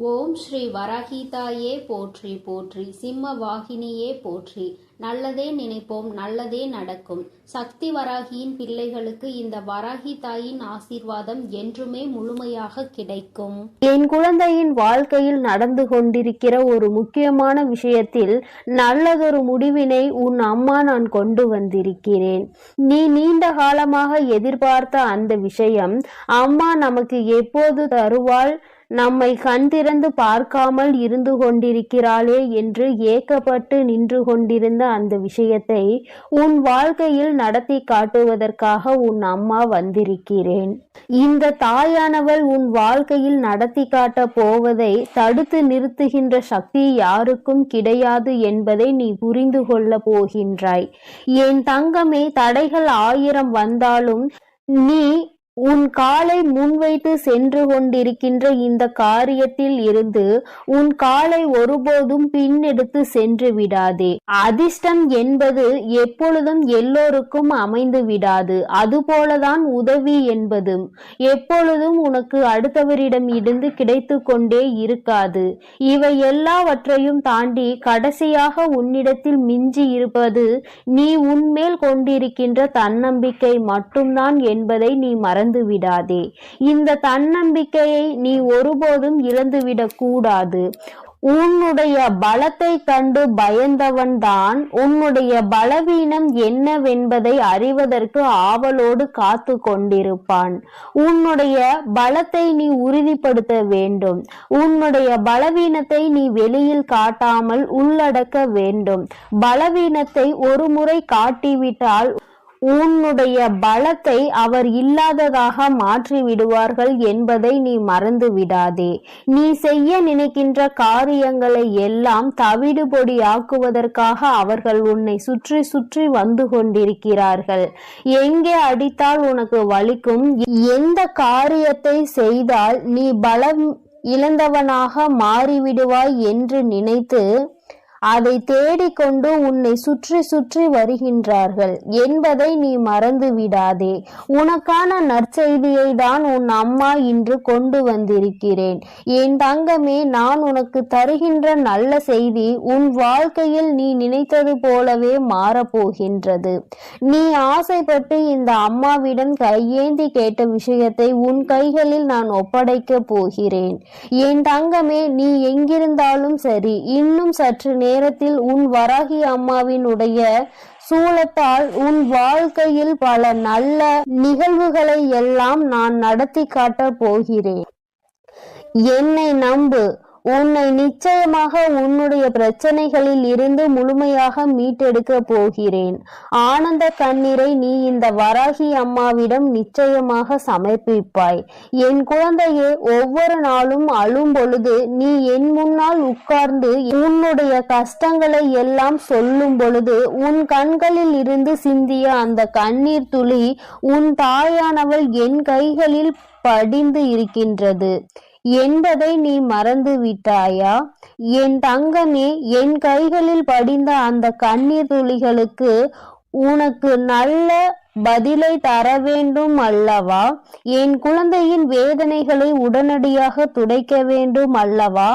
ஓம் ஸ்ரீ வராகிதாயே போற்றி போற்றி, சிம்ம வாகினியே போற்றி. நல்லதே நினைப்போம், நல்லதே நடக்கும். சக்தி வராகியின் பிள்ளைகளுக்கு இந்த வராகி தாயின் ஆசீர்வாதம் என்றுமே முழுமையாக கிடைக்கும். என் குழந்தையின் வாழ்க்கையில் நடந்து கொண்டிருக்கிற ஒரு முக்கியமான விஷயத்தில் நல்லதொரு முடிவினை உன் அம்மா நான் கொண்டு வந்திருக்கிறேன். நீ நீண்ட காலமாக எதிர்பார்த்த அந்த விஷயம் அம்மா நமக்கு எப்போது தருவாள், நம்மை கண் திறந்து பார்க்காமல் இருந்து கொண்டிருக்கிறாளே என்று ஏக்கப்பட்டு நின்று கொண்டிருந்த அந்த விஷயத்தை உன் வாழ்க்கையில் நடத்தி காட்டுவதற்காக உன் அம்மா வந்திருக்கிறேன். இந்த தாயானவள் உன் வாழ்க்கையில் நடத்தி காட்ட போவதை தடுத்து நிறுத்துகின்ற சக்தி யாருக்கும் கிடையாது என்பதை நீ புரிந்து கொள்ள போகின்றாய். என் தங்கமே, தடைகள் 1000 வந்தாலும் நீ உன் காலை முன்வைத்து சென்று கொண்டிருக்கின்ற இந்த காரியத்தில் இருந்து உன் காலை ஒருபோதும் பின்னெடுத்து சென்று விடாதே. அதிர்ஷ்டம் என்பது எப்பொழுதும் எல்லோருக்கும் அமைந்து விடாது. அதுபோலதான் உதவி என்பதும் எப்பொழுதும் உனக்கு அடுத்தவரிடம் இருந்து கிடைத்து கொண்டே இருக்காது. இவை எல்லாவற்றையும் தாண்டி கடைசியாக உன்னிடத்தில் மிஞ்சி இருப்பது நீ உன்மேல் கொண்டிருக்கின்ற தன்னம்பிக்கை மட்டும்தான் என்பதை நீ மறந்து விடாதே. இந்த தன்னம்பிக்கையை நீ ஒருபோதும் இழந்துவிடக் கூடாது. உன்னுடைய பலத்தை கண்டு பயந்தவன் தான் உன்னுடைய பலவீனம் என்னவென்பதை அறிவதற்கு ஆவலோடு காத்து கொண்டிருப்பான். உன்னுடைய பலத்தை நீ உறுதிப்படுத்த வேண்டும். உன்னுடைய பலவீனத்தை நீ வெளியில் காட்டாமல் உள்ளடக்க வேண்டும். பலவீனத்தை ஒரு முறை காட்டிவிட்டால் உன்னுடைய பலத்தை அவர் இல்லாததாக மாற்றி விடுவார்கள் என்பதை நீ மறந்து விடாதே. நீ செய்ய நினைக்கின்ற காரியங்களை எல்லாம் தவிடுபொடி ஆக்குவதற்காக அவர்கள் உன்னை சுற்றி சுற்றி வந்து கொண்டிருக்கிறார்கள். எங்கே அடித்தால் உனக்கு வலிக்கும், எந்த காரியத்தை செய்தால் நீ பலம் இழந்தவனாக மாறிவிடுவாய் என்று நினைத்து அதை தேடிக்கொண்டு உன்னை சுற்றி சுற்றி வருகின்றார்கள் என்பதை நீ மறந்து விடாதே. உனக்கான நற்செய்தியை தான் உன் அம்மா இன்று கொண்டு வந்திருக்கிறேன். என் தங்கமே, நான் உனக்கு தருகின்ற நல்ல செய்தி உன் வாழ்க்கையில் நீ நினைத்தது போலவே மாறப்போகின்றது. நீ ஆசைப்பட்டு இந்த அம்மாவிடம் கையேந்தி கேட்ட விஷயத்தை உன் கைகளில் நான் ஒப்படைக்க போகிறேன். என் தங்கமே, நீ எங்கிருந்தாலும் சரி, இன்னும் சற்று நேரத்தில் உன் வராகி அம்மாவினுடைய சூலத்தால் உன் வாழ்க்கையில் பல நல்ல நிகழ்வுகளை எல்லாம் நான் நடத்தி காட்டப் போகிறேன். என்னை நம்பு. உன்னை நிச்சயமாக உன்னுடைய பிரச்சனைகளில் இருந்து முழுமையாக மீட்டெடுக்க போகிறேன். ஆனந்த கண்ணீரை நீ இந்த வராகி அம்மாவிடம் நிச்சயமாக சமர்ப்பிப்பாய். என் குழந்தையே, ஒவ்வொரு நாளும் அழும் பொழுது நீ என் முன்னால் உட்கார்ந்து உன்னுடைய கஷ்டங்களை எல்லாம் சொல்லும் பொழுது உன் கண்களில் இருந்து சிந்திய அந்த கண்ணீர் துளி உன் தாயானவள் என் கைகளில் படிந்து இருக்கின்றது என்பதை நீ மறந்து விட்டாயா? என் தங்கமே, என் கைகளில் படிந்த அந்த கண்ணீர் துளிகளுக்கு உனக்கு நல்ல பதிலை தர வேண்டும் அல்லவா? என் குழந்தையின் வேதனைகளை உடனடியாக துடைக்க வேண்டும் அல்லவா?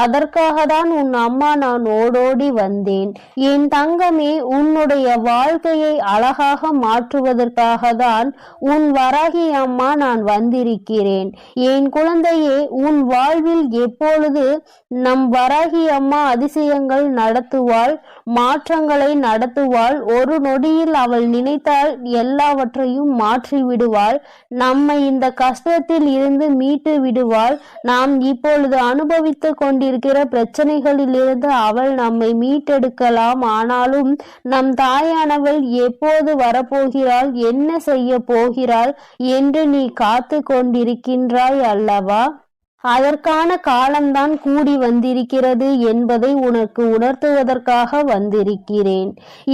அதற்காக தான் உன் அம்மா நான் ஓடோடி வந்தேன். என் தங்கமே, உன்னுடைய வாழ்க்கையை அழகாக மாற்றுவதற்காக தான் உன் வராகி அம்மா நான் வந்திருக்கிறேன். என் குழந்தையே, உன் வாழ்வில் எப்பொழுது நம் வராகி அம்மா அதிசயங்கள் நடத்துவாள், மாற்றங்களை நடத்துவாள். ஒரு நொடியில் அவள் நினைத்தால் எல்லாவற்றையும் மாற்றி விடுவாள். நம்மை இந்த கஷ்டத்தில் இருந்து மீட்டு விடுவாள். நாம் இப்பொழுது அனுபவித்துக் கொண்டிருக்கிற பிரச்சனைகளில் இருந்து அவள் நம்மை மீட்டெடுக்கலாம். ஆனாலும் நம் தாயானவள் எப்போது வரப்போகிறாள், என்ன செய்ய போகிறாள் என்று நீ காத்து கொண்டிருக்கின்றாய் அல்லவா? அதற்கான காலம்தான் கூடி வந்திருக்கிறது என்பதை உனக்கு உணர்த்துவதற்காக வந்திருக்கிறேன்.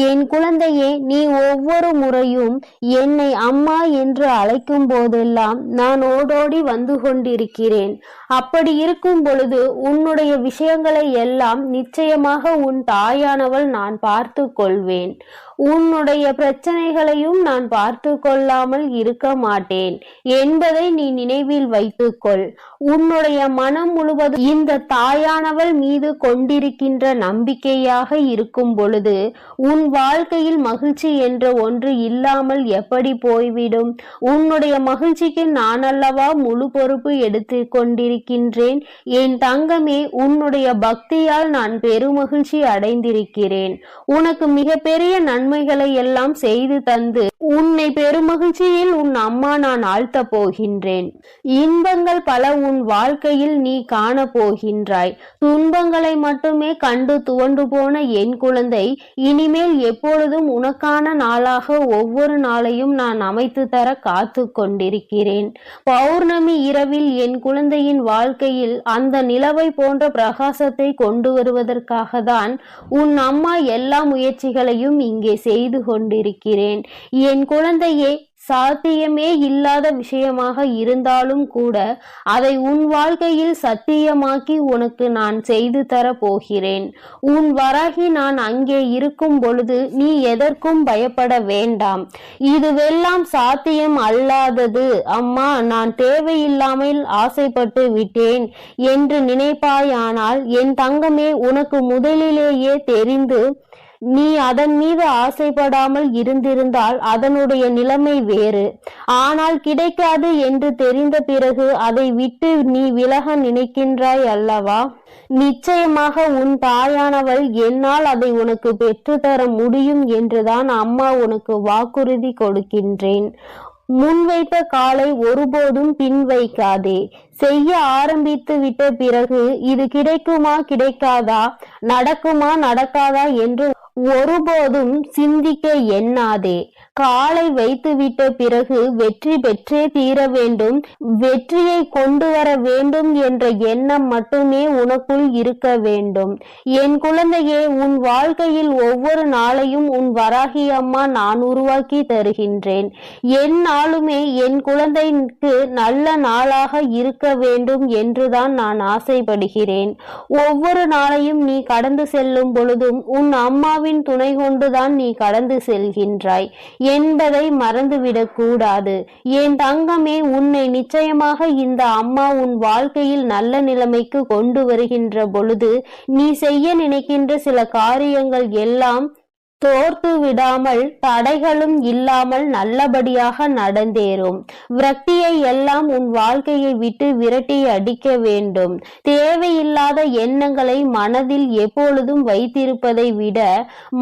என் குழந்தையே, நீ ஒவ்வொரு முறையும் என்னை அம்மா என்று அழைக்கும் போதெல்லாம் நான் ஓடோடி வந்து கொண்டிருக்கிறேன். அப்படி இருக்கும் பொழுது உன்னுடைய விஷயங்களை எல்லாம் நிச்சயமாக உன் தாயானவள் நான் பார்த்து கொள்வேன். உன்னுடைய பிரச்சனைகளையும் நான் பார்த்து கொள்ளாமல் இருக்க மாட்டேன் என்பதை நீ நினைவில் வைத்துக்கொள். உன்னுடைய உன்னுடைய மனம் முழுவதும் இந்த தாயானவள் மீது கொண்டிருக்கின்ற நம்பிக்கையாக இருக்கும் பொழுது உன் வாழ்க்கையில் மகிழ்ச்சி என்ற ஒன்று இல்லாமல் எப்படி போய்விடும்? உன்னுடைய மகிழ்ச்சிக்கு நான் அல்லவா முழு பொறுப்பு எடுத்து கொண்டிருக்கின்றேன். என் தங்கமே, உன்னுடைய பக்தியால் நான் பெருமகிழ்ச்சி அடைந்திருக்கிறேன். உனக்கு மிகப்பெரிய நன்மைகளை எல்லாம் செய்து தந்து உன்னை பெருமகிழ்ச்சியில் உன் அம்மா நான் ஆழ்த்த போகின்றேன். இன்பங்கள் பல உன் வாழ்க்கையில் நீ காண போகின்றாய். துன்பங்களை மட்டுமே கண்டு துவண்டு போன என் குழந்தை, இனிமேல் எப்பொழுதும் உனக்கான நாளாக ஒவ்வொரு நாளையும் நான் அமைத்து தர காத்து கொண்டிருக்கிறேன். பௌர்ணமி இரவில் என் குழந்தையின் வாழ்க்கையில் அந்த நிலவை போன்ற பிரகாசத்தை கொண்டு வருவதற்காக தான் உன் அம்மா எல்லா முயற்சிகளையும் இங்கே செய்து கொண்டிருக்கிறேன். என் குழந்தையே, சாத்தியமே இல்லாத விஷயமாக இருந்தாலும் கூட அதை உன் வாழ்க்கையில் சத்தியமாக்கி உனக்கு நான் செய்து தர போகிறேன். உன் வராகி நான் அங்கே இருக்கும் பொழுது நீ எதற்கும் பயப்பட வேண்டாம். இதுவெல்லாம் சாத்தியம் அல்லாதது அம்மா, நான் தேவையில்லாமல் ஆசைப்பட்டு விட்டேன் என்று நினைப்பாயானால் என் தங்கமே, உனக்கு முதலிலேயே தெரிந்து நீ அதன் மீது ஆசைப்படாமல் இருந்திருந்தால் அதனுடைய நிலைமை வேறு. ஆனால் கிடைக்காது என்று தெரிந்த பிறகு அதை விட்டு நீ விலக நினைக்கின்றாய் அல்லவா? நிச்சயமாக உன் தாயானவள் என்னால் அதை உனக்கு பெற்றுத்தர முடியும் என்றுதான் அம்மா உனக்கு வாக்குறுதி கொடுக்கின்றேன். முன்வைத்த காலை ஒருபோதும் பின் வைக்காதே. செய்ய ஆரம்பித்து விட்ட பிறகு இது கிடைக்குமா கிடைக்காதா, நடக்குமா நடக்காதா என்று ஒருபோதும் சிந்திக்க எண்ணாதே. காலை வைத்துவிட்ட பிறகு வெற்றி பெற்றே தீர வேண்டும், வெற்றியை கொண்டு வர வேண்டும் என்ற எண்ணம் மட்டுமே உனக்குள் இருக்க வேண்டும். என் குழந்தையே, உன் வாழ்க்கையில் ஒவ்வொரு நாளையும் உன் வராகி அம்மா நான் உருவாக்கி தருகின்றேன். என் நாளுமே என் குழந்தைக்கு நல்ல நாளாக இருக்க வேண்டும் என்றுதான் நான் ஆசைப்படுகிறேன். ஒவ்வொரு நாளையும் நீ கடந்து செல்லும் பொழுதும் உன் அம்மாவின் துணை கொண்டுதான் நீ கடந்து செல்கின்றாய் என்பதை மறந்துவிடக் கூடாது. என் தங்கமே, உன்னை நிச்சயமாக இந்த அம்மா உன் வாழ்க்கையில் நல்ல நிலைமைக்கு கொண்டு வருகின்ற பொழுது நீ செய்ய நினைக்கின்ற சில காரியங்கள் எல்லாம் தோர்த்து விடாமல் தடைகளும் இல்லாமல் நல்லபடியாக நடந்தேறும். விரக்தியை எல்லாம் உன் வாழ்க்கையை விட்டு விரட்டி அடிக்க வேண்டும். தேவையில்லாத எண்ணங்களை மனதில் எப்பொழுதும் வைத்திருப்பதை விட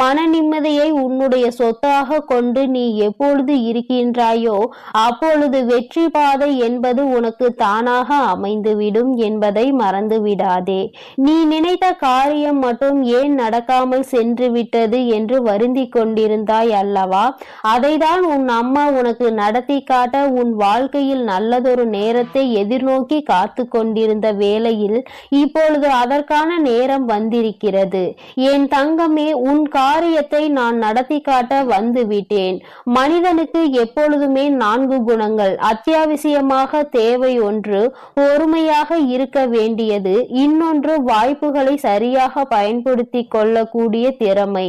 மன நிம்மதியை உன்னுடைய சொத்தாக கொண்டு நீ எப்பொழுது இருக்கின்றாயோ அப்பொழுது வெற்றி பாதை என்பது உனக்கு தானாக அமைந்துவிடும் என்பதை மறந்து விடாதே. நீ நினைத்த காரியம் மட்டும் ஏன் நடக்காமல் சென்று விட்டது என்று வருந்தி கொண்டிருந்தாய் அல்லவா? அதைதான் உன் அம்மா உனக்கு நடத்தி காட்ட உன் வாழ்க்கையில் நல்லதொரு நேரத்தை எதிர்நோக்கி காத்து கொண்டிருந்த வேளையில் இப்பொழுது அதற்கான நேரம் வந்திருக்கிறது. என் தங்கமே, உன் காரியத்தை நான் நடத்தி காட்ட வந்துவிட்டேன். மனிதனுக்கு எப்பொழுதுமே 4 குணங்கள் அத்தியாவசியமாக தேவை. ஒன்று பொறுமையாக இருக்க வேண்டியது, இன்னொன்று வாய்ப்புகளை சரியாக பயன்படுத்தி கொள்ளக்கூடிய திறமை,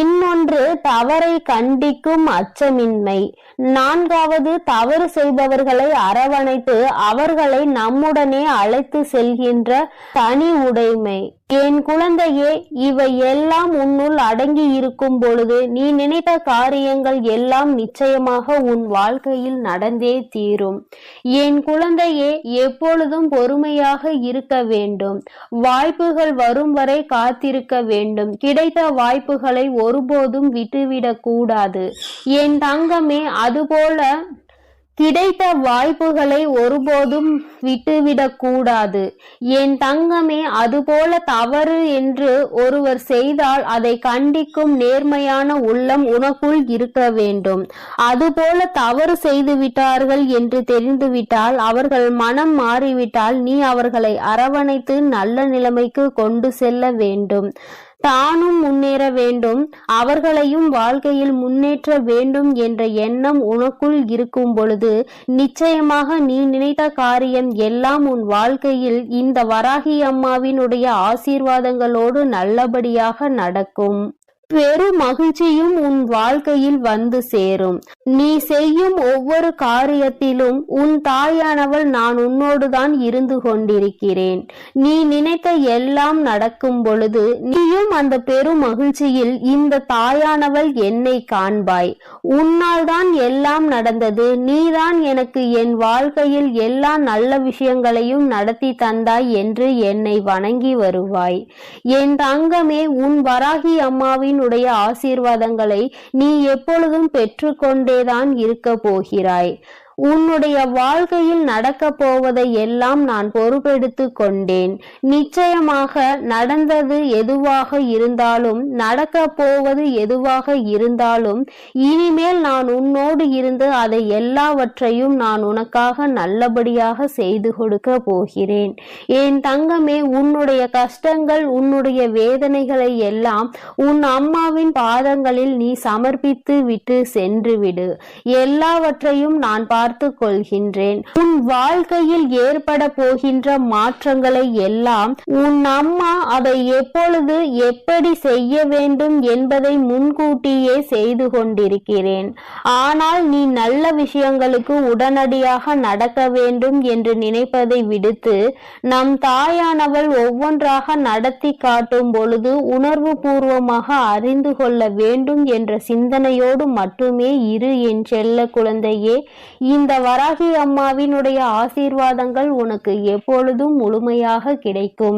இன்னொன்று தவறை கண்டிக்கும் அச்சமின்மை, 4வது தவறு செய்பவர்களை அரவணைத்து அவர்களை நம்முடனே அழைத்து செல்கின்ற தனி உடைமை. என் குழந்தையே, இவை எல்லாம் உன்னுள் அடங்கி இருக்கும் பொழுது நீ நினைத்த காரியங்கள் எல்லாம் நிச்சயமாக உன் வாழ்க்கையில் நடந்தே தீரும். என் குழந்தையே, எப்பொழுதும் பொறுமையாக இருக்க வேண்டும். வாய்ப்புகள் வரும் வரை காத்திருக்க வேண்டும். கிடைத்த வாய்ப்புகளை ஒருபோதும் விட்டுவிடக் கூடாது. என் தங்கமே, அதுபோல கிடைத்த வாய்ப்புகளை ஒருபோதும் விட்டுவிடக் கூடாது. என் தங்கமே, அதுபோல தவறு என்று ஒருவர் செய்தால் அதை கண்டிக்கும் நேர்மையான உள்ளம் உனக்குள் இருக்க வேண்டும். அதுபோல தவறு செய்து விட்டார்கள் என்று தெரிந்துவிட்டால், அவர்கள் மனம் மாறிவிட்டால் நீ அவர்களை அரவணைத்து நல்ல நிலைமைக்கு கொண்டு செல்ல வேண்டும். தானும் முன்னேற வேண்டும், அவர்களையும் வாழ்க்கையில் முன்னேற்ற வேண்டும் என்ற எண்ணம் உனக்குள் இருக்கும் பொழுது நிச்சயமாக நீ நினைத்த காரியம் எல்லாம் உன் வாழ்க்கையில் இந்த வராகி அம்மாவினுடைய ஆசீர்வாதங்களோடு நல்லபடியாக நடக்கும். பெரும் மகிழ்ச்சியும் உன் வாழ்க்கையில் வந்து சேரும். நீ செய்யும் ஒவ்வொரு காரியத்திலும் உன் தாயானவள் நான் உன்னோடுதான் இருந்து கொண்டிருக்கிறேன். நீ நினைத்த எல்லாம் நடக்கும் பொழுது நீயும் அந்த பெரும் மகிழ்ச்சியில் இந்த தாயானவள் என்னை காண்பாய். உன்னால் தான் எல்லாம் நடந்தது, நீதான் எனக்கு என் வாழ்க்கையில் எல்லா நல்ல விஷயங்களையும் நடத்தி தந்தாய் என்று என்னை வணங்கி வருவாய். என் தங்கமே, உன் வராகி அம்மாவின் உடைய ஆசீர்வாதங்களை நீ எப்பொழுதும் பெற்றுக்கொண்டேதான் இருக்க போகிறாய். உன்னுடைய வாழ்க்கையில் நடக்க போவதை எல்லாம் நான் பொறுப்பெடுத்து கொண்டேன். நிச்சயமாக நடந்தது எதுவாக இருந்தாலும், நடக்க போவது எதுவாக இருந்தாலும், இனிமேல் நான் உன்னோடு இருந்து அதை எல்லாவற்றையும் நான் உனக்காக நல்லபடியாக செய்து கொடுக்க போகிறேன். என் தங்கமே, உன்னுடைய கஷ்டங்கள், உன்னுடைய வேதனைகளை எல்லாம் உன் அம்மாவின் பாதங்களில் நீ சமர்ப்பித்து விட்டு சென்று விடு. எல்லாவற்றையும் நான் பார்த்து கொள்கின்றேன். உன் வாழ்க்கையில் ஏற்பட போகின்ற மாற்றங்களை எல்லாம் உன் அம்மா அதை எப்பொழுது எப்படி செய்ய வேண்டும் என்பதை முன்கூட்டியே செய்து கொண்டிருக்கிறேன். ஆனால் நீ நல்ல விஷயங்களுக்கு உடனடியாக நடக்க வேண்டும் என்று நினைப்பதை விடுத்து நம் தாயானவள் ஒவ்வொன்றாக நடத்தி காட்டும் பொழுது உணர்வு பூர்வமாக அறிந்து கொள்ள வேண்டும் என்ற சிந்தனையோடு மட்டுமே இரு என் செல்ல குழந்தையே. இந்த வராகி அம்மாவினுடைய ஆசீர்வாதங்கள் உனக்கு எப்பொழுதும் முழுமையாக கிடைக்கும்.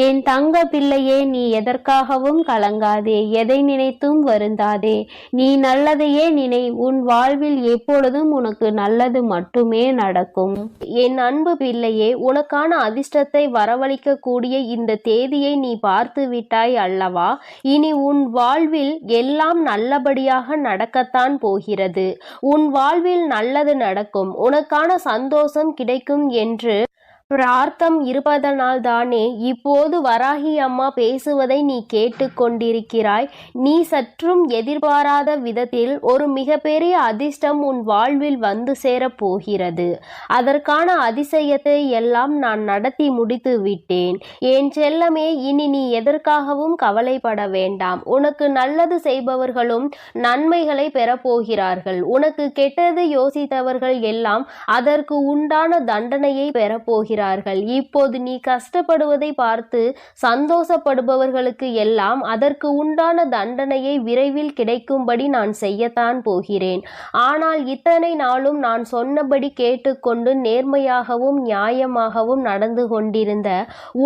என் தங்க பிள்ளையே, நீ எதற்காகவும் கலங்காதே, எதை நினைத்தும் வருந்தாதே. நீ நல்லதையே நினை. உன் வாழ்வில் எப்பொழுதும் உனக்கு நல்லது மட்டுமே நடக்கும். என் அன்பு பிள்ளையே, உனக்கான அதிர்ஷ்டத்தை வரவழைக்க கூடிய இந்த தேதியை நீ பார்த்து விட்டாய் அல்லவா? இனி உன் வாழ்வில் எல்லாம் நல்லபடியாக நடக்கத்தான் போகிறது. உன் வாழ்வில் நல்லது நடக்கும், உனக்கான சந்தோஷம் கிடைக்கும் என்று பிரார்த்தம் இருப்பதனால் தானே இப்போது வராகி அம்மா பேசுவதை நீ கேட்டுக்கொண்டிருக்கிறாய். நீ சற்றும் எதிர்பாராத விதத்தில் ஒரு மிகப்பெரிய அதிர்ஷ்டம் உன் வாழ்வில் வந்து சேரப் போகிறது. அதற்கான அதிசயத்தை எல்லாம் நான் நடத்தி முடித்து விட்டேன். என் செல்லமே, இனி நீ எதற்காகவும் கவலைப்பட வேண்டாம். உனக்கு நல்லது செய்பவர்களும் நன்மைகளை பெறப்போகிறார்கள். உனக்கு கெட்டது யோசித்தவர்கள் எல்லாம் அதற்கு உண்டான தண்டனையை பெறப்போகிறார்கள். இப்போது நீ கஷ்டப்படுவதை பார்த்து சந்தோஷப்படுபவர்களுக்கு எல்லாம் அதற்கு உண்டான தண்டனையை விரைவில் கிடைக்கும்படி நான் செய்யத்தான் போகிறேன். ஆனால் இத்தனை நாளும் நான் சொன்னபடி கேட்டுக்கொண்டு நேர்மையாகவும் நியாயமாகவும் நடந்து கொண்டிருந்த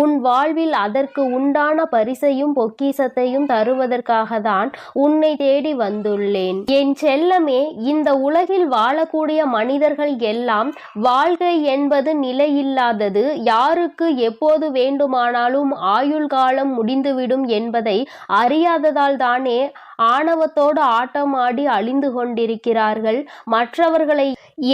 உன் வாழ்வில் அதற்கு உண்டான பரிசையும் பொக்கிஷத்தையும் தருவதற்காக தான் உன்னை தேடி வந்துள்ளேன். என் செல்லமே, இந்த உலகில் வாழக்கூடிய மனிதர்கள் எல்லாம் வாழ்க்கை என்பது நிலையில்லாத, யாருக்கு எப்போது வேண்டுமானாலும் ஆயுள் காலம் முடிந்துவிடும் என்பதை அறியாததால் தானே ஆணவத்தோடு ஆட்டமாடி அழிந்து கொண்டிருக்கிறார்கள். மற்றவர்களை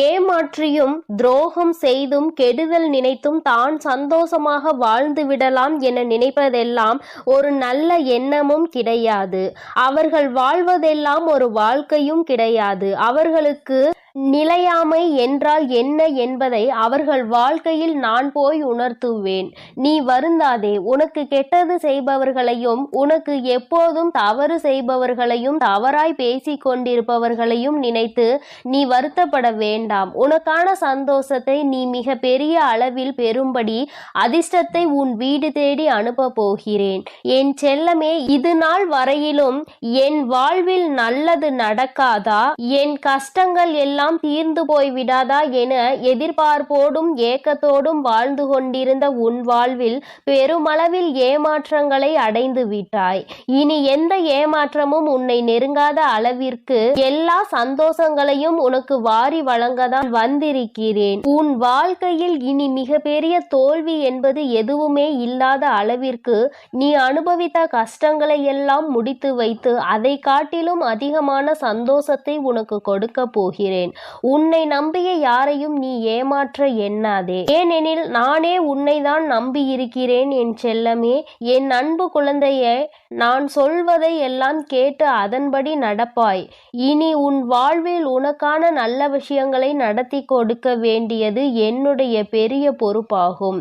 ஏமாற்றியும் துரோகம் செய்தும் கெடுதல் நினைத்தும் தான் சந்தோஷமாக வாழ்ந்து விடலாம் என நினைப்பதெல்லாம் ஒரு நல்ல எண்ணமும் கிடையாது. அவர்கள் வாழ்வதெல்லாம் ஒரு வாழ்க்கையும் கிடையாது. அவர்களுக்கு நிலையாமை என்றால் என்ன என்பதை அவர்கள் வாழ்க்கையில் நான் போய் உணர்த்துவேன். நீ வருந்தாதே. உனக்கு கெட்டது செய்பவர்களையும் உனக்கு எப்போதும் தவறு செய்பவர்களையும் தவறாய் பேசிக் கொண்டிருப்பவர்களையும் நினைத்து நீ வருத்தப்பட வேண்டாம். உனக்கான சந்தோஷத்தை நீ மிக பெரிய அளவில் பெறும்படி அதிர்ஷ்டத்தை உன் வீடு தேடி அனுப்ப போகிறேன். என் செல்லமே, இது நாள் வரையிலும் என் வாழ்வில் நல்லது நடக்காதா, என் கஷ்டங்கள் எல்லாம் தீர்ந்து போய் விடாதா என எதிர்பார்ப்போடும் ஏக்கத்தோடும் வாழ்ந்து கொண்டிருந்த உன் வாழ்வில் பெருமளவில் ஏமாற்றங்களை அடைந்து விட்டாய். இனி எந்த ஏமாற்றமும் உன்னை நெருங்காத அளவிற்கு எல்லா சந்தோஷங்களையும் உனக்கு வாரி வழங்கதான் வந்திருக்கிறேன். உன் வாழ்க்கையில் இனி மிகப்பெரிய தோல்வி என்பது எதுவுமே இல்லாத அளவிற்கு நீ அனுபவித்த கஷ்டங்களை எல்லாம் முடித்து வைத்து அதை காட்டிலும் அதிகமான சந்தோஷத்தை உனக்கு கொடுக்க போகிறேன். உன்னை நம்பிய யாரையும் நீ ஏமாற்ற எண்ணாதே. ஏனெனில் நானே உன்னை தான் நம்பியிருக்கிறேன் என் செல்லமே. என் அன்பு குழந்தையே, நான் சொல்வதை எல்லாம் கேட்டு அதன்படி நடப்பாய். இனி உன் வாழ்வில் உனக்கான நல்ல விஷயங்களை நடத்தி கொடுக்க வேண்டியது என்னுடைய பெரிய பொறுப்பாகும்.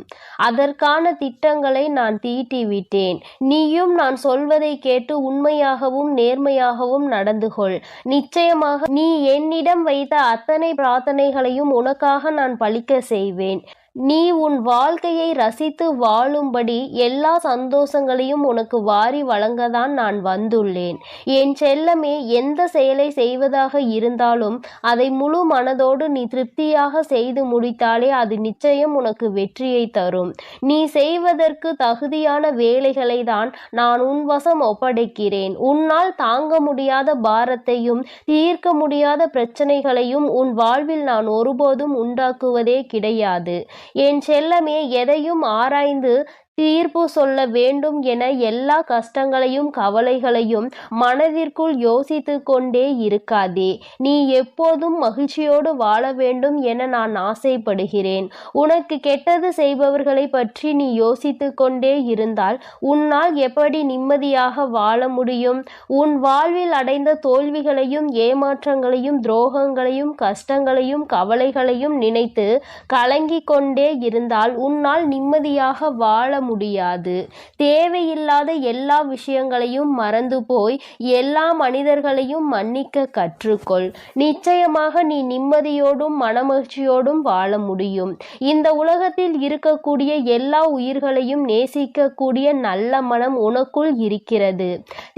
அதற்கான திட்டங்களை நான் தீட்டிவிட்டேன். நீயும் நான் சொல்வதை கேட்டு உண்மையாகவும் நேர்மையாகவும் நடந்து கொள். நிச்சயமாக நீ என்னிடம் வைத்த அத்தனை பிரார்த்தனைகளையும் உனக்காக நான் பலிக்க செய்வேன். நீ உன் வாழ்க்கையை ரசித்து வாழும்படி எல்லா சந்தோஷங்களையும் உனக்கு வாரி வழங்கத்தான் நான் வந்துள்ளேன். என் செல்லமே, எந்த செயலை செய்வதாக இருந்தாலும் அதை முழு மனதோடு நீ திருப்தியாக செய்து முடித்தாலே அது நிச்சயம் உனக்கு வெற்றியை தரும். நீ செய்வதற்கு தகுதியான வேலைகளை தான் நான் உன் வசம் ஒப்படைக்கிறேன். உன்னால் தாங்க முடியாத பாரத்தையும் தீர்க்க முடியாத பிரச்சனைகளையும் உன் வாழ்வில் நான் ஒருபோதும் உண்டாக்குவதே கிடையாது. என் செல்லமே, எதையும் ஆராய்ந்து தீர்ப்பு சொல்ல வேண்டும் என எல்லா கஷ்டங்களையும் கவலைகளையும் மனதிற்குள் யோசித்து கொண்டே இருக்காதே. நீ எப்போதும் மகிழ்ச்சியோடு வாழ வேண்டும் என நான் ஆசைப்படுகிறேன். உனக்கு கெட்டது செய்பவர்களை பற்றி நீ யோசித்து கொண்டே இருந்தால் உன்னால் எப்படி நிம்மதியாக வாழ முடியும்? உன் வாழ்வில் அடைந்த தோல்விகளையும் ஏமாற்றங்களையும் துரோகங்களையும் கஷ்டங்களையும் கவலைகளையும் நினைத்து கலங்கி கொண்டே இருந்தால் உன்னால் நிம்மதியாக வாழ முடியாது. தேவையில்லாத எல்லா விஷயங்களையும் மறந்து போய் எல்லா மனிதர்களையும் மன்னிக்க கற்றுக்கொள். நிச்சயமாக நீ நிம்மதியோடும் மனமகிழ்ச்சியோடும் வாழ முடியும். இந்த உலகத்தில் இருக்கக்கூடிய எல்லா உயிர்களையும் நேசிக்கக்கூடிய நல்ல மனம் உனக்குள் இருக்கிறது.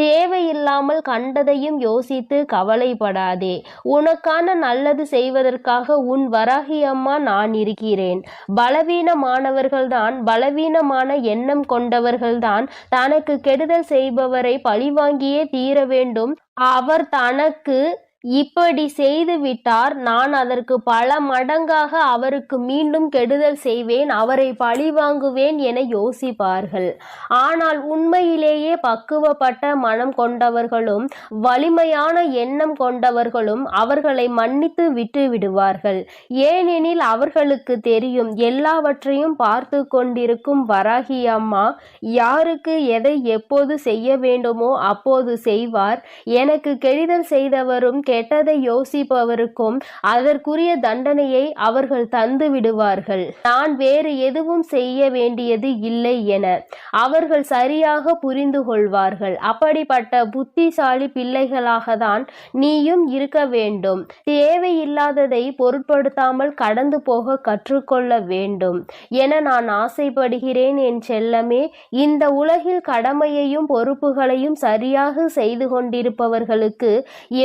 தேவையில்லாமல் கண்டதையும் யோசித்து கவலைப்படாதே. உனக்கான நல்லது செய்வதற்காக உன் வராகி அம்மா நான் இருக்கிறேன். பலவீனமானவர்கள்தான், பலவீனமான எண்ணம் கொண்டவர்கள்தான் தனக்கு கெடுதல் செய்பவரை பழிவாங்கியே தீர வேண்டும். அவர் தனக்கு இப்படி செய்து விட்டார், நான் அதற்கு பல மடங்காக அவருக்கு மீண்டும் கெடுதல் செய்வேன், அவரை பழிவாங்குவேன் என யோசிப்பார்கள். ஆனால் உண்மையிலேயே பக்குவப்பட்ட மனம் கொண்டவர்களும் வலிமையான எண்ணம் கொண்டவர்களும் அவர்களை மன்னித்து விட்டு விடுவார்கள். ஏனெனில் அவர்களுக்கு தெரியும், எல்லாவற்றையும் பார்த்து கொண்டிருக்கும் வராகி அம்மா யாருக்கு எதை எப்போது செய்ய வேண்டுமோ அப்போது செய்வார். எனக்கு கெடுதல் செய்தவரும் கெட்டதை யோசிப்பவருக்கும் அதற்குரிய தண்டனையை அவர்கள் தந்து விடுவார்கள். நான் வேறு எதுவும் செய்ய வேண்டியது இல்லை என அவர்கள் சரியாக புரிந்து கொள்வார்கள். அப்படிப்பட்ட புத்திசாலி பிள்ளைகளாக தான் நீயும் இருக்க வேண்டும். தேவையில்லாததை பொருட்படுத்தாமல் கடந்து போக கற்றுக்கொள்ள வேண்டும் என நான் ஆசைப்படுகிறேன் என் செல்லமே. இந்த உலகில் கடமையையும் பொறுப்புகளையும் சரியாக செய்து கொண்டிருப்பவர்களுக்கு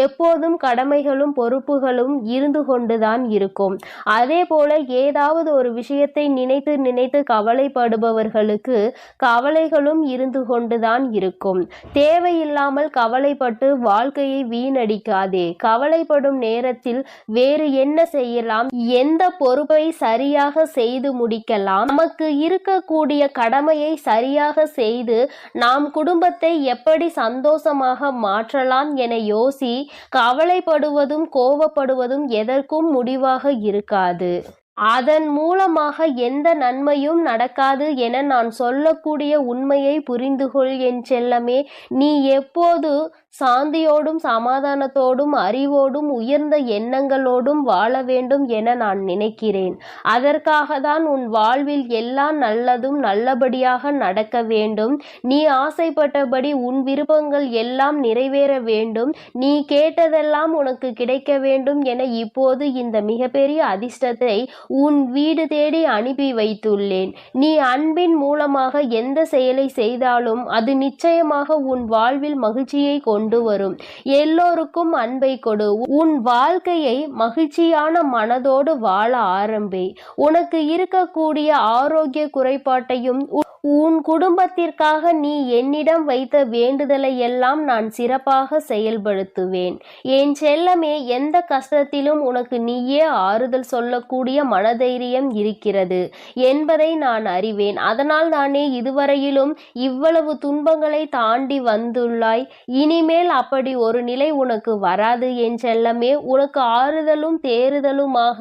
எப்போதும் கடமைகளும் பொறுப்புகளும் இருந்து கொண்டுதான் இருக்கும். அதே போல ஏதாவது ஒரு விஷயத்தை நினைத்து நினைத்து கவலைப்படுபவர்களுக்கு கவலைகளும் இருந்து கொண்டுதான் இருக்கும். தேவையில்லாமல் கவலைப்பட்டு வாழ்க்கையை வீணடிக்காதே. கவலைப்படும் நேரத்தில் வேறு என்ன செய்யலாம், எந்த பொறுப்பை சரியாக செய்து முடிக்கலாம், நமக்கு இருக்கக்கூடிய கடமையை சரியாக செய்து நாம் குடும்பத்தை எப்படி சந்தோஷமாக மாற்றலாம் என யோசி. கவலைப்படுவதும் கோபப்படுவதும் எதற்கும் முடிவாக இருக்காது. அதன் மூலமாக எந்த நன்மையும் நடக்காது என நான் சொல்லக்கூடிய உண்மையை புரிந்துகொள் என் செல்லமே. நீ எப்போது சாந்தியோடும் சமாதானத்தோடும் அறிவோடும் உயர்ந்த எண்ணங்களோடும் வாழ வேண்டும் என நான் நினைக்கிறேன். அதற்காக தான் உன் வாழ்வில் எல்லா நல்லதும் நல்லபடியாக நடக்க வேண்டும். நீ ஆசைப்பட்டபடி உன் விருப்பங்கள் எல்லாம் நிறைவேற வேண்டும். நீ கேட்டதெல்லாம் உனக்கு கிடைக்க வேண்டும் என இப்போது இந்த மிகப்பெரிய அதிர்ஷ்டத்தை உன் வீடு தேடி அனுப்பி வைத்துள்ளேன். நீ அன்பின் மூலமாக எந்த செயலை செய்தாலும் அது நிச்சயமாக உன் வாழ்வில் மகிழ்ச்சியை கொண்டு வரும். எல்லோருக்கும் அன்பை கொடு. உன் வாழ்க்கையை மகிழ்ச்சியான மனதோடு வாழ ஆரம்பி. உனக்கு இருக்கக்கூடிய ஆரோக்கிய குறைபாட்டையும் உன் குடும்பத்திற்காக நீ என்னிடம் வைத்த வேண்டுதலை எல்லாம் நான் சிறப்பாக செயல்படுத்துவேன். என் செல்லமே, எந்த கஷ்டத்திலும் உனக்கு நீயே ஆறுதல் சொல்லக்கூடிய மனதைரியம் இருக்கிறது என்பதை நான் அறிவேன். அதனால் தானே இதுவரையிலும் இவ்வளவு துன்பங்களை தாண்டி வந்துள்ளாய். இனிமேல் இனிமேல் அப்படி ஒரு நிலை உனக்கு வராது என் செல்லமே. உனக்கு ஆறுதலும் தேறுதலுமாக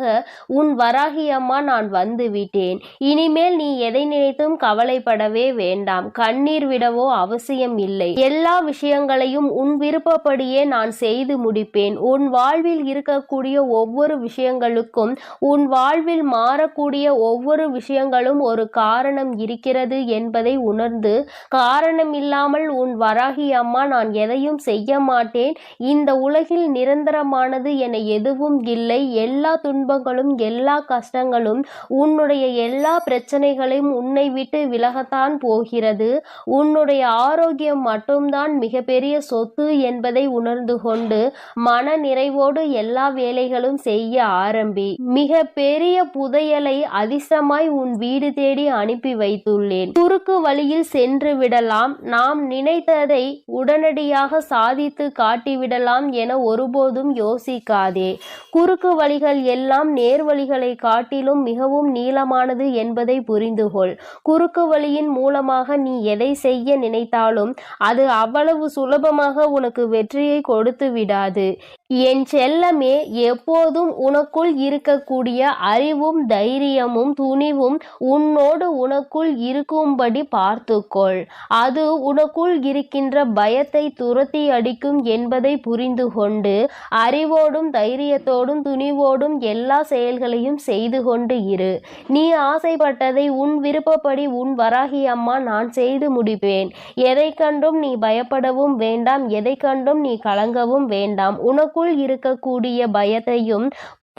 உன் வராகி அம்மா நான் வந்து விட்டேன். இனிமேல் நீ எதை நினைத்தும் கவலைப்படவே வேண்டாம். கண்ணீர் விடவோ அவசியம் இல்லை. எல்லா விஷயங்களையும் உன் விருப்பப்படியே நான் செய்து முடிப்பேன். உன் வாழ்வில் இருக்கக்கூடிய ஒவ்வொரு விஷயங்களுக்கும், உன் வாழ்வில் மாறக்கூடிய ஒவ்வொரு விஷயங்களும் ஒரு காரணம் இருக்கிறது என்பதை உணர்ந்து, காரணம் இல்லாமல் உன் வராகி அம்மா நான் எதையும் செய்ய மாட்டேன். இந்த உலகில் நிரந்தரமானது என எதுவும் இல்லை. எல்லா துன்பங்களும் எல்லா கஷ்டங்களும் உன்னுடைய எல்லா பிரச்சனைகளையும் உன்னை விட்டு விலகத்தான் போகிறது. உன்னுடைய ஆரோக்கியம் மட்டும்தான் மிகப்பெரிய சொத்து என்பதை உணர்ந்து கொண்டு மன நிறைவோடு எல்லா வேலைகளும் செய்ய ஆரம்பி. மிக பெரிய புதையலை அதிர்ஷ்டமாய் உன் வீடு தேடி அனுப்பி வைத்துள்ளேன். குறுக்கு வழியில் சென்று விடலாம், நாம் நினைத்ததை உடனடியாக சாதித்து காட்டிவிடலாம் என ஒருபோதும் யோசிக்காதே. குறுக்கு வழிகள் எல்லாம் நேர்வழிகளை காட்டிலும் மிகவும் நீளமானது என்பதை புரிந்துகொள். குறுக்கு வழியின் மூலமாக நீ எதை செய்ய நினைத்தாலும் அது அவ்வளவு சுலபமாக உனக்கு வெற்றியை கொடுத்து விடாது. என் செல்லமே, எப்போதும் உனக்குள் இருக்கக்கூடிய அறிவும் தைரியமும் துணிவும் உன்னோடு உனக்குள் இருக்கும்படி பார்த்துக்கொள். அது உனக்குள் இருக்கின்ற பயத்தை துரத்தி அடிக்கும் என்பதை புரிந்து கொண்டு அறிவோடும் தைரியத்தோடும் துணிவோடும் எல்லா செயல்களையும் செய்து கொண்டு இரு. நீ ஆசைப்பட்டதை உன் விருப்பப்படி உன் வராகி அம்மா நான் செய்து முடிப்பேன். எதை கண்டும் நீ பயப்படவும் வேண்டாம், எதை கண்டும் நீ கலங்கவும் வேண்டாம். உனக்குள் இருக்கக்கூடிய பயத்தையும்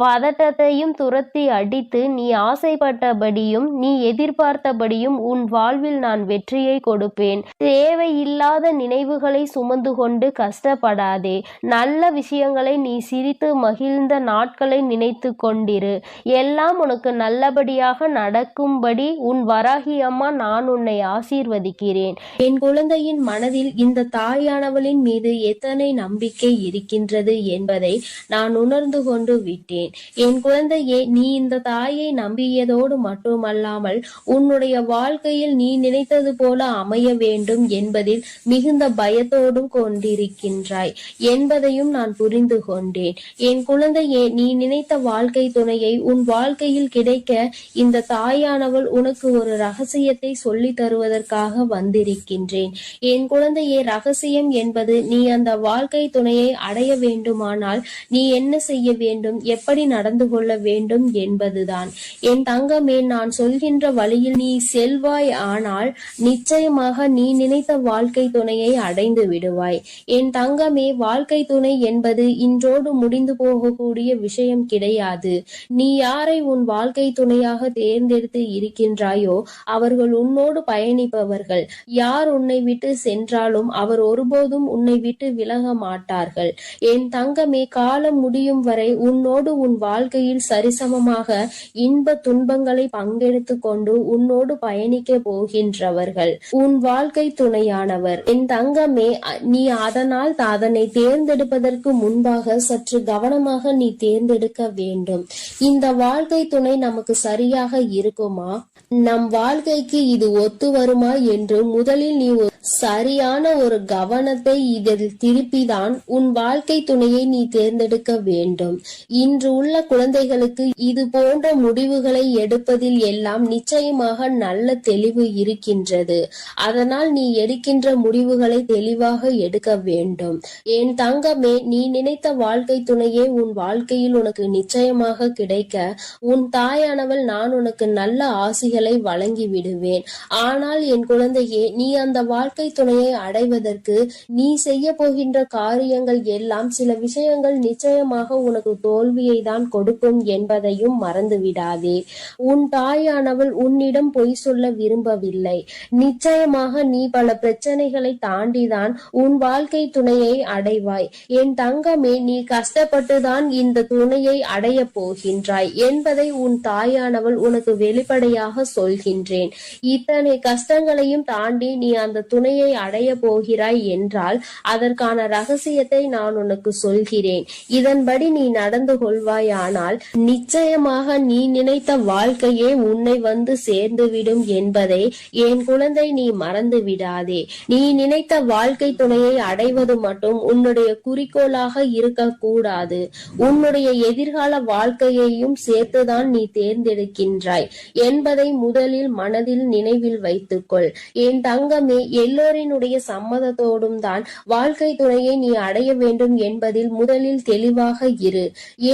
பதட்டத்தையும் துரத்தி அடித்து நீ ஆசைப்பட்டபடியும் நீ எதிர்பார்த்தபடியும் உன் வாழ்வில் நான் வெற்றியை கொடுப்பேன். தேவையில்லாத நினைவுகளை சுமந்து கொண்டு கஷ்டப்படாதே. நல்ல விஷயங்களை நீ சிரித்து மகிழ்ந்த நாட்களை நினைத்து கொண்டிரு. எல்லாம் உனக்கு நல்லபடியாக நடக்கும்படி உன் வராகி அம்மா நான் உன்னை ஆசீர்வதிக்கிறேன். என் குழந்தையின் மனதில் இந்த தாயானவளின் மீது எத்தனை நம்பிக்கை இருக்கின்றது என்பதை நான் உணர்ந்து கொண்டு விட்டேன். என் குழந்தையே, நீ இந்த தாயை நம்பியதோடு மட்டுமல்லாமல் உன்னுடைய வாழ்க்கையில் நீ நினைத்தது போல அமைய வேண்டும் என்பதில் மிகுந்த பயத்தோடும் கொண்டிருக்கின்றாய் என்பதையும் நான் புரிந்து கொண்டேன். என் குழந்தையே, நீ நினைத்த வாழ்க்கை துணையை உன் வாழ்க்கையில் கிடைக்க இந்த தாயானவள் உனக்கு ஒரு ரகசியத்தை சொல்லி தருவதற்காக வந்திருக்கின்றேன். என் குழந்தையே, ரகசியம் என்பது நீ அந்த வாழ்க்கை துணையை அடைய வேண்டுமானால் நீ என்ன செய்ய வேண்டும், எப்படி நடந்து கொள்ள வேண்டும் என்பதுதான். என் தங்கமே, நான் சொல்கின்ற வழியில் நீ செல்வாய் ஆனால் நிச்சயமாக நீ நினைத்த வாழ்க்கை துணையை அடைந்து விடுவாய். என் தங்கமே, வாழ்க்கை துணை என்பது இன்றோடு முடிந்து போகக்கூடிய விஷயம் கிடையாது. நீ யாரை உன் வாழ்க்கை துணையாக தேர்ந்தெடுத்து இருக்கின்றாயோ அவர்கள் உன்னோடு பயணிப்பவர்கள். யார் உன்னை விட்டு சென்றாலும் அவர் ஒருபோதும் உன்னை விட்டு விலக மாட்டார்கள். என் தங்கமே, காலம் முடியும் வரை உன்னோடு உன் வாழ்க்கையில் சரிசமமாக இன்ப துன்பங்களை பங்கெடுத்து கொண்டு உன்னோடு பயணிக்க போகின்றவர்கள் உன் வாழ்க்கை துணையானவர். என் தங்கமே, நீ அதனால் அதனை தேர்ந்தெடுப்பதற்கு முன்பாக சற்று கவனமாக நீ தேர்ந்தெடுக்க வேண்டும். இந்த வாழ்க்கை துணை நமக்கு சரியாக இருக்குமா, நம் வாழ்க்கைக்கு இது ஒத்து வருமா என்று முதலில் நீ சரியான ஒரு கவனத்தை இதில் திருப்பிதான் உன் வாழ்க்கை துணையை நீ தேர்ந்தெடுக்க வேண்டும். இன்று உள்ள குழந்தைகளுக்கு இது போன்ற முடிவுகளை எடுப்பதில் எல்லாம் நிச்சயமாக நல்ல தெளிவு இருக்கின்றது. அதனால் நீ எடுக்கின்ற முடிவுகளை தெளிவாக எடுக்க வேண்டும். என் தங்கமே, நீ நினைத்த வாழ்க்கை துணையே உன் வாழ்க்கையில் உனக்கு நிச்சயமாக கிடைக்க உன் தாயானவள் நான் உனக்கு நல்ல ஆசிகளை வழங்கி விடுவேன். ஆனால் என் குழந்தையே, நீ அந்த வாழ்க்கை துணையை அடைவதற்கு நீ செய்ய போகின்ற காரியங்கள் எல்லாம் சில விஷயங்கள் நிச்சயமாக உனக்கு தோல்வியை தான் கொடுக்கும் என்பதையும் மறந்து விடாதே. உன் தாயானவள் உன்னிடம் பொய் சொல்ல விரும்பவில்லை. நிச்சயமாக நீ பல பிரச்சனைகளை தாண்டிதான் உன் வாழ்க்கை துணையை அடைவாய். என் தங்கமே, நீ கஷ்டப்பட்டுதான் இந்த துணையை அடைய போகின்றாய் என்பதை உன் தாயானவள் உனக்கு வெளிப்படையாக சொல்கின்றேன். இத்தனை கஷ்டங்களையும் தாண்டி நீ அந்த துணையை அடைய போகிறாய் என்றால் அதற்கான ரகசியத்தை நான் உனக்கு சொல்கிறேன். இதன்படி நீ நடந்து கொள்வாயானால் நிச்சயமாக நீ நினைத்த வாழ்க்கையே உன்னை வந்து சேர்ந்துவிடும் என்பதை என் குழந்தை நீ மறந்து விடாதே. நீ நினைத்த வாழ்க்கை துணையை அடைவது மட்டும் உன்னுடைய குறிக்கோளாக இருக்கக்கூடாது. உன்னுடைய எதிர்கால வாழ்க்கையையும் சேர்த்துதான் நீ தேர்ந்தெடுக்கின்றாய் என்பதை முதலில் மனதில் நினைவில் வைத்துக்கொள். என் தங்கமே, எல்லோரினுடைய சம்மதத்தோடும் தான் வாழ்க்கை துணையை நீ அடைய வேண்டும் என்பதில் முதலில் தெளிவாக இரு.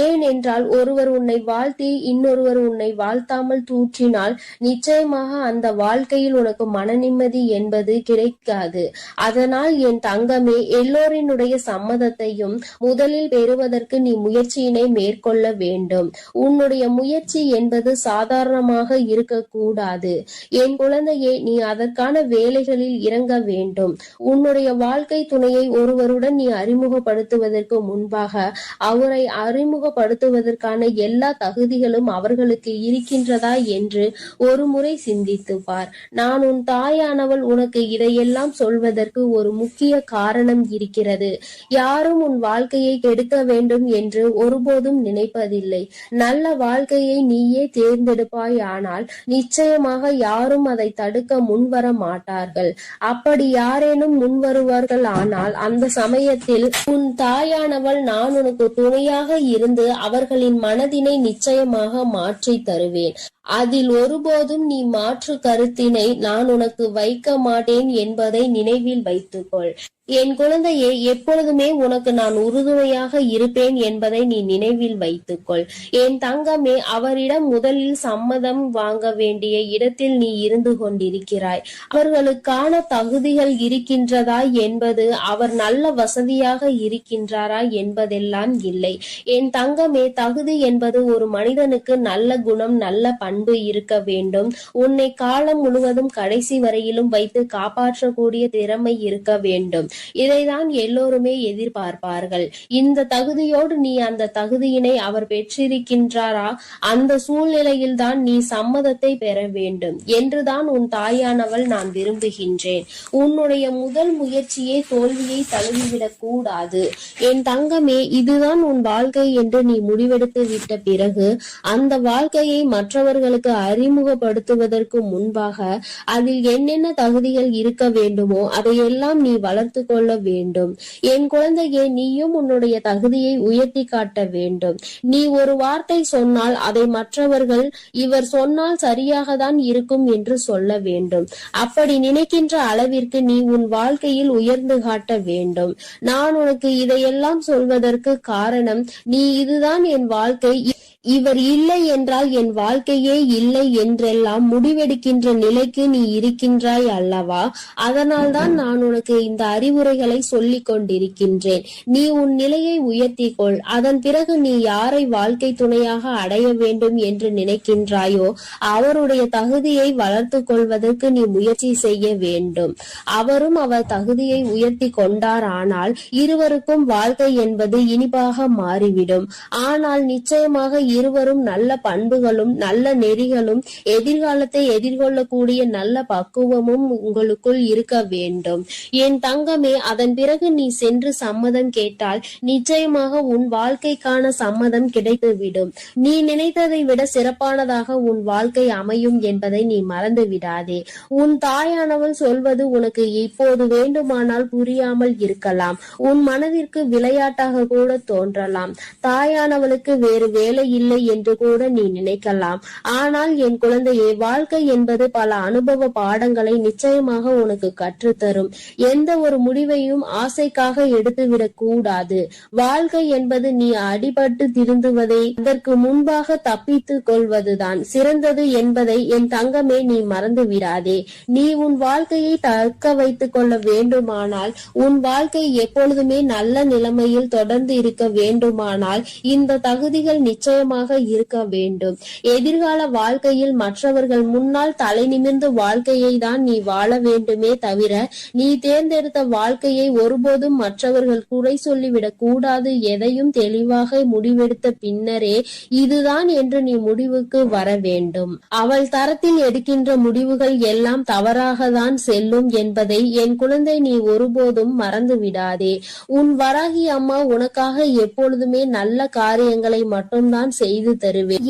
ஏனென்றால் ஒருவர் உன்னை வாழ்த்தி இன்னொருவர் உன்னை வாழ்த்தாமல் தூற்றினால் நிச்சயமாக அந்த வாழ்க்கையில் உனக்கு மன நிம்மதி என்பது கிடைக்காது. அதனால் என் தங்கமே, எல்லோரினுடைய சம்மதத்தையும் முதலில் பெறுவதற்கு நீ முயற்சியினை மேற்கொள்ள வேண்டும். உன்னுடைய முயற்சி என்பது சாதாரணமாக இருக்கக்கூடாது. என் குழந்தையே, நீ அதற்கான வேலைகளில் இறங்க வேண்டும். உன்னுடைய வாழ்க்கை துணையை ஒருவருடன் நீ அறிமுகப்படுத்துவதற்கு முன்பாக அவரை அறிமுகப்படுத்துவதற்கான எல்லா தகுதிகளும் அவர்களுக்கு இருக்கின்றதா என்று ஒரு முறை சிந்தித்து பார். நான் உன் தாயானவள் உனக்கு இதையெல்லாம் சொல்வதற்கு ஒரு முக்கிய காரணம் இருக்கிறது. யாரும் உன் வாழ்க்கையை கெடுக்க வேண்டும் என்று ஒருபோதும் நினைப்பதில்லை. நல்ல வாழ்க்கையை நீயே தேர்ந்தெடுப்பாய். ஆனால் நிச்சயமாக யாரும் அதை தடுக்க முன்வர மாட்டார்கள். அப்படி யாரேனும் முன்வருவார்கள் ஆனால் அந்த சமயத்தில் உன் தாயானவள் நான் உனக்கு துணையாக இருந்து அவர்களின் மனதினை நிச்சயமாக மாற்றி தருவேன். அதில் ஒருபோதும் நீ மாற்று கருத்தினை நான் உனக்கு வைக்க மாட்டேன் என்பதை நினைவில் வைத்துக்கொள். என் குழந்தையே, எப்பொழுதுமே உனக்கு நான் உறுதுணையாக இருப்பேன் என்பதை நீ நினைவில் வைத்துக்கொள். என் தங்கமே, அவரிடம் முதலில் சம்மதம் வாங்க வேண்டிய இடத்தில் நீ இருந்து கொண்டிருக்கிறாய். அவர்களுக்கான தகுதிகள் இருக்கின்றதா என்பது அவர் நல்ல வசதியாக இருக்கின்றாரா என்பதெல்லாம் இல்லை. என் தங்கமே, தகுதி என்பது ஒரு மனிதனுக்கு நல்ல குணம், நல்ல பண்பு இருக்க வேண்டும். உன்னை காலம் முழுவதும் கடைசி வரையிலும் வைத்து காப்பாற்றக்கூடிய திறமை இருக்க வேண்டும். இதைதான் எல்லோருமே எதிர்பார்ப்பார்கள். இந்த தகுதியோடு நீ அந்த தகுதியினை அவர் பெற்றிருக்கின்றாரா, அந்த சூழ்நிலையில் தான் நீ சம்மதத்தை பெற வேண்டும் என்றுதான் உன் தாயானவள் நான் விரும்புகின்றேன். உன்னுடைய முதல் முயற்சியே தோல்வியை தழுவிவிடக் கூடாது. என் தங்கமே, இதுதான் உன் வாழ்க்கை என்று நீ முடிவெடுத்து விட்ட பிறகு அந்த வாழ்க்கையை மற்றவர்களுக்கு அறிமுகப்படுத்துவதற்கு முன்பாக அதில் என்னென்ன தகுதிகள் இருக்க வேண்டுமோ அதையெல்லாம் நீ வளர்த்து கொள்ள வேண்டும். என் குழந்தையே, நீயும் உன்னுடைய தகுதியை உயர்த்தி காட்ட வேண்டும். நீ ஒரு வார்த்தை சொன்னால் அதை மற்றவர்கள் இவர் சொன்னால் சரியாக தான் இருக்கும் என்று சொல்ல வேண்டும். அப்படி நினைக்கின்ற அளவிற்கு நீ உன் வாழ்க்கையில் உயர்ந்து காட்ட வேண்டும். நான் உனக்கு இதையெல்லாம் சொல்வதற்கு காரணம், நீ இதுதான் என் வாழ்க்கை, இவர் இல்லை என்றால் என் வாழ்க்கையே இல்லை என்றெல்லாம் முடிவெடுக்கின்ற நிலைக்கு நீ இருக்கின்றாய் அல்லவா? அதனால்தான் நான் உனக்கு இந்த அறிவுரைகளை சொல்லிக் கொண்டிருக்கின்றேன். நீ உன் நிலையை உயர்த்திக்கொள். அதன் பிறகு நீ யாரை வாழ்க்கை துணையாக அடைய வேண்டும் என்று நினைக்கின்றாயோ அவருடைய தகுதியை வளர்த்து கொள்வதற்கு நீ முயற்சி செய்ய வேண்டும். அவரும் அவர் தகுதியை உயர்த்தி கொண்டார் ஆனால் இருவருக்கும் வாழ்க்கை என்பது இனிப்பாக மாறிவிடும். ஆனால் நிச்சயமாக இருவரும் நல்ல பண்புகளும் நல்ல நெறிகளும் எதிர்காலத்தை எதிர்கொள்ளக்கூடிய நல்ல பக்குவமும் உங்களுக்குள் இருக்க வேண்டும். என் தங்கமே, அதன் பிறகு நீ சென்று சம்மதம் கேட்டால் நிச்சயமாக உன் வாழ்க்கைக்கான சம்மதம் கிடைத்துவிடும். நீ நினைத்ததை விட சிறப்பானதாக உன் வாழ்க்கை அமையும் என்பதை நீ மறந்து விடாதே. உன் தாயானவள் சொல்வது உனக்கு இப்போது வேண்டுமானால் புரியாமல் இருக்கலாம். உன் மனதிற்கு விளையாட்டாக கூட தோன்றலாம். தாயானவளுக்கு வேறு வேலை இல்லை என்று கூட நீ நினைக்கலாம். ஆனால் என் குழந்தையே, வாழ்க்கை என்பது பல அனுபவ பாடங்களை நிச்சயமாக உனக்கு கற்றுத்தரும். எந்த ஒரு முடிவையும் ஆசைக்காக எடுத்துவிடக் கூடாது. வாழ்க்கை என்பது நீ அடிபட்டு திருந்துவதை அதற்கு முன்பாக தப்பித்துக் கொள்வதுதான் சிறந்தது என்பதை என் தங்கமே நீ மறந்து விடாதே. நீ உன் வாழ்க்கையை தக்க வைத்துக் கொள்ள வேண்டுமானால், உன் வாழ்க்கை எப்பொழுதுமே நல்ல நிலைமையில் தொடர்ந்து இருக்க வேண்டுமானால் இந்த தகுதிகள் நிச்சயம் கவனமாக இருக்க வேண்டும். எதிர்கால வாழ்க்கையில் மற்றவர்கள் முன்னால் தலை நிமிர்ந்து வாழ்க்கையை தான் நீ வாழ வேண்டுமே தவிர நீ தேர்ந்தெடுத்த வாழ்க்கையை ஒருபோதும் மற்றவர்கள் குறை சொல்லிவிடக் கூடாது. எதையும் தெளிவாக முடிவெடுத்த பின்னரே இதுதான் என்று நீ முடிவுக்கு வர வேண்டும். அவள் தரத்தில் எடுக்கின்ற முடிவுகள் எல்லாம் தவறாகத்தான் செல்லும் என்பதை என் குழந்தை நீ ஒருபோதும் மறந்து விடாதே. உன் வராகி அம்மா உனக்காக எப்பொழுதுமே நல்ல காரியங்களை மட்டும்தான் செய்து தருவேன்.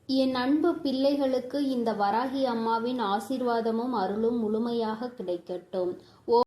என் அன்பு பிள்ளைகளுக்கு இந்த வராகி அம்மாவின் ஆசீர்வாதமும் அருளும் முழுமையாக கிடைக்கட்டும்.